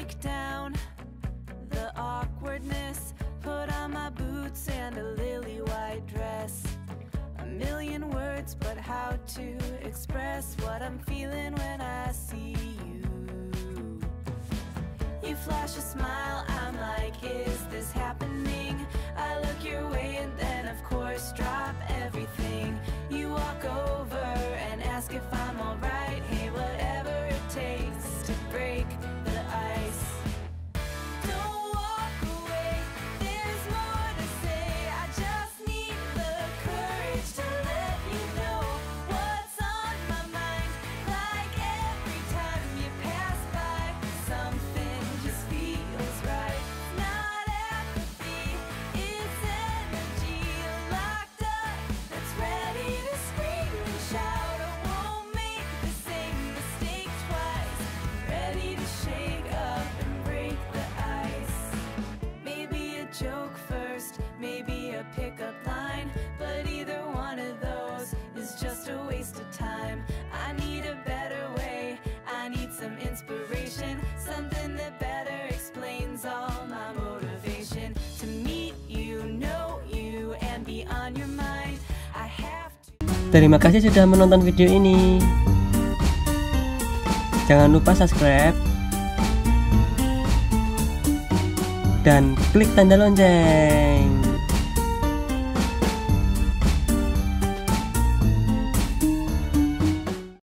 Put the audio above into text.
break down the awkwardness, put on my boots and a lily white dress. A million words, but how to express what I'm feeling when I see you. You flash a smile, I'm like, is this happening? I look your way and then of course drop everything. You walk over and ask if I'm alright. Hey, whatever it takes to break the ice. Don't walk away, there's more to say. I just need the courage to let you know what's on my mind. Like every time you pass by, something just feels right. Not apathy, it's energy locked up that's ready to scream and shout. I won't make the same mistake twice. Ready to shake up and break the ice. Maybe a joke first, maybe a pickup line, but either one of those is just a waste of time. I need a better way, I need some inspiration, something that better explains all my motivation. To meet you, know you, and be on your mind, I have to. Terima kasih sudah menonton video ini. Jangan lupa subscribe dan klik tanda lonceng.